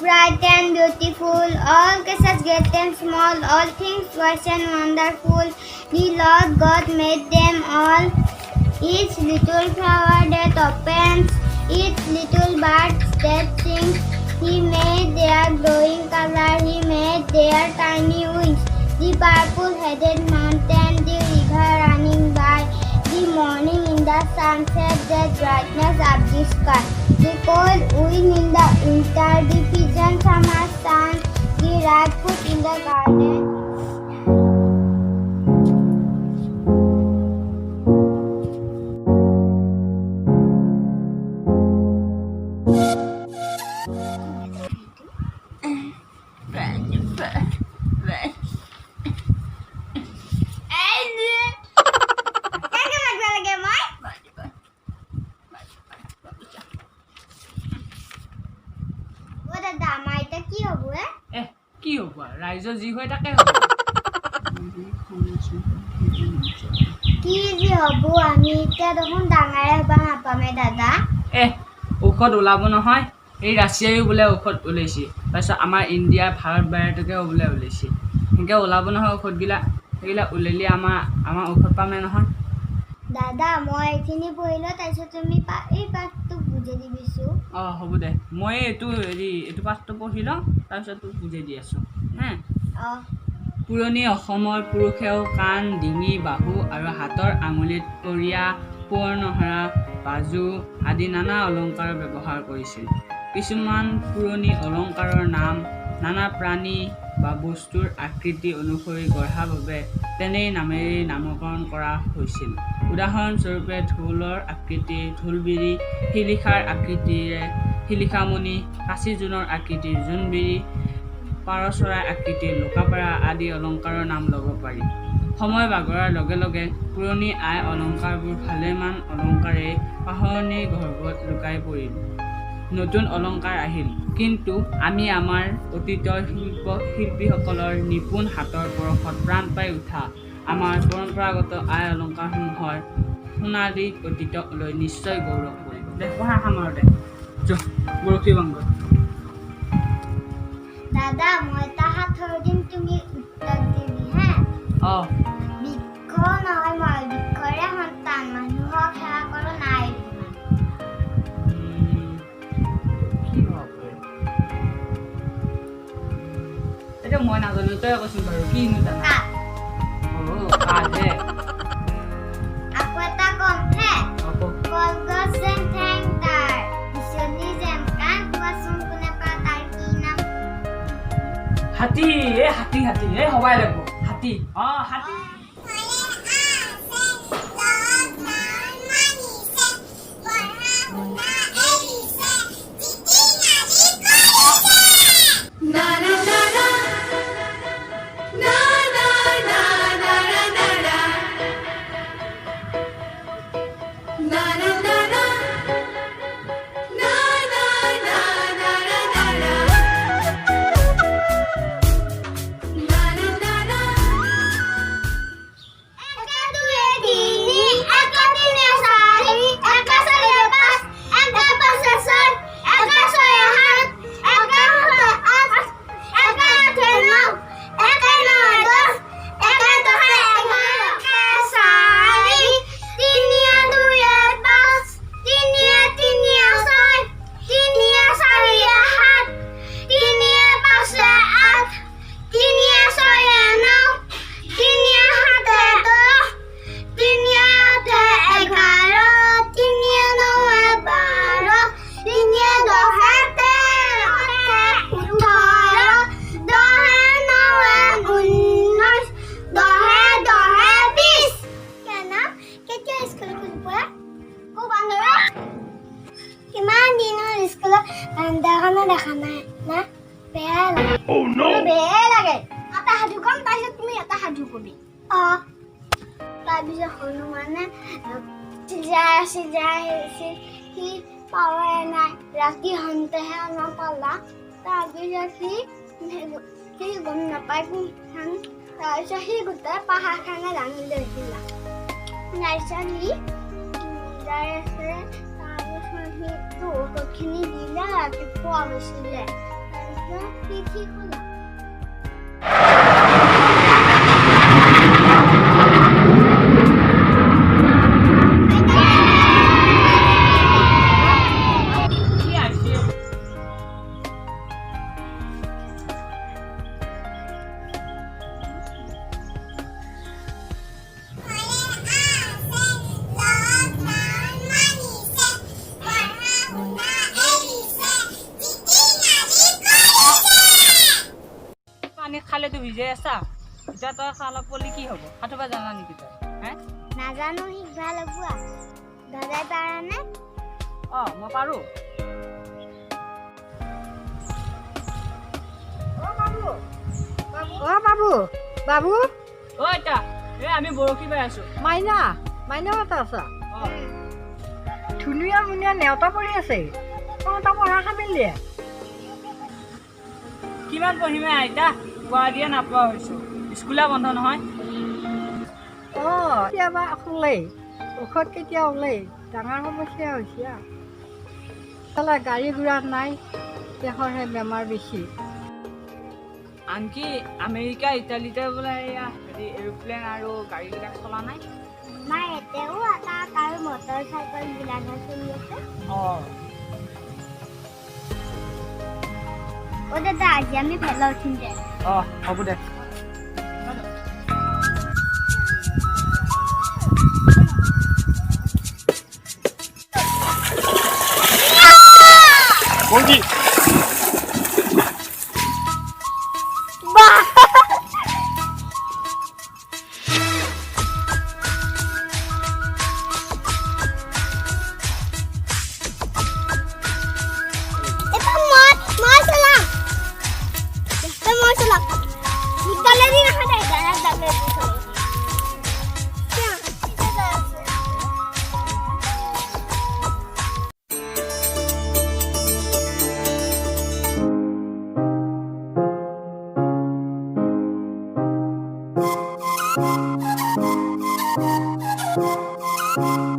bright and beautiful. All creatures great and small, all things wise and wonderful. The Lord God made them all. Each little flower that opens, each little bird that sings. He made their glowing color, He made their tiny wings. The purple-headed mountain, the river running by, the morning in the sunset, the brightness of the sky, the cold wind in the winter, the pigeon summer sun, the red foot in the garden. কি হ'ব ৰাইজৰ যি হয় তাকে হ'ব কি যি হ'ব আমি এতিয়া দেখোন ডাঙৰে হ'ব নাপামে দাদা ঔষধ ওলাব নহয় এই ৰাছিয়ায়ো বোলে ঔষধ ওলাইছে তাৰপিছত আমাৰ ইণ্ডিয়া ভাৰত বাহিৰতকেও বোলে ওলাইছে সেনেকৈ ওলাব নহয় ঔষধবিলাক সেইবিলাক ওলালে আমাৰ ঔষধ পামে নহয় দাদা মই এইখিনি পঢ়িলোঁ তাৰপিছত তুমি এই পাঠটো বুজাই দিবিছোঁ হ'ব দে মই এইটো পাঠটো পঢ়ি লওঁ তাৰপিছত তোক বুজাই দি আছোঁ পুৰণি অসমৰ পুৰুষেও কাণ ডিঙি বাহু আৰু হাতৰ আঙুলিত কৰিয়া কোঁৱৰ নহৰা বাজু আদি নানা অলংকাৰৰ ব্যৱহাৰ কৰিছিল কিছুমান পুৰণি অলংকাৰৰ নাম নানা প্ৰাণী বা বস্তুৰ আকৃতি অনুসৰি গঢ়াৰ বাবে তেনে নামেৰে নামকৰণ কৰা হৈছিল উদাহৰণস্বৰূপে ঢোলৰ আকৃতি ঢোলবিৰি শিলিখাৰ আকৃতিৰে শিলিখামণি কাঁচি জোনৰ আকৃতিৰ জোনবিৰি পাৰ চৰাই আকৃতিৰ লোকাপাৰা আদি অলংকাৰৰ নাম ল'ব পাৰি সময় বাগৰাৰ লগে লগে পুৰণি আই অলংকাৰবোৰ ভালেমান অলংকাৰে পাহৰণিৰ গৰ্ভত লুকাই পৰিল নতুন অলংকাৰ আহিল কিন্তু আমি আমাৰ অতীতৰ শিল্পীসকলৰ নিপুণ হাতৰ পৰশত প্ৰাণ পাই উঠা আমাৰ পৰম্পৰাগত আই অলংকাৰসমূহৰ সোণালী অতীতলৈ নিশ্চয় গৌৰৱ কৰিব দে পঢ়া সামৰতে বৰশী বংগ দাদা মই এটা হাত ধৰি দিম তুমি উত্তৰ দিবি হে বৃক্ষ নহয় মই বৃক্ষৰে সন্তান মানুহক সেৱা কৰোঁ নাই এতিয়া মই নাজানো তই কচোন বাৰু কিনো জানা আকৌ এটা কম হে কলগছ যেন ঠেং তাৰ বিচনী যেন কাণ কোৱাচোন কোনে পা তাৰ কি নাম হাতী হবাই লাগিব হাতী হাতী দেখা নাই না বেয়া লাগে বেয়া লাগে এটা সাধু কম তাৰপিছত তুমি এটা সাধু কবি তাৰপিছত হনুমানে চিজাই সি পাৱাই নাই ৰাতি হওঁতেহে আমাৰ পালা তাৰপিছত সি গম নাপায় কোনখন তাৰপিছত সি গোটেই পাহাৰখনে দাঙি লৈছিলা তাৰপিছত সি যাই আছে তাৰপিছত সি ঔষধখিনি দিলে ৰাতিপুৱা হৈছিলে ঠিক হলা কি আছে পানী খালেতো ভিজাই আছা এতিয়া তই খালা পলি কি হ'ব সাঁতুৰিব জানা নেকি তই হে নাজানো শিকবা লগোৱা দাদাই পাৰানে মই পাৰোঁ বাবু বাবু এতিয়া আমি বৰশী বাই আছোঁ মাইনা মাইনা এটা আছা অঁ ধুনীয়া মুনীয়া নেওতা পৰি আছে তহঁতৰ পঢ়া কামিলে কিমান পঢ়িমে আইতা পোৱা দিয়ে নাপোৱা হৈছোঁ স্কুলে বন্ধ নহয় কেতিয়াবা ওলাই ঔষধ কেতিয়া ওলাই ডাঙৰ সমস্যা হৈছে গাড়ী ঘোঁৰা নাই দেশৰহে বেমাৰ বেছি আনকি আমেৰিকা ইটালীতে বোলে এয়া এৰোপ্লেন আৰু গাড়ীবিলাক চলা নাই আমাৰ এতেও আটাক আৰু মটৰ চাইকেল বিলাকহে চলি আছে দাদা আজি আমি ভেলা উঠিম দে হ'ব দে Thank you.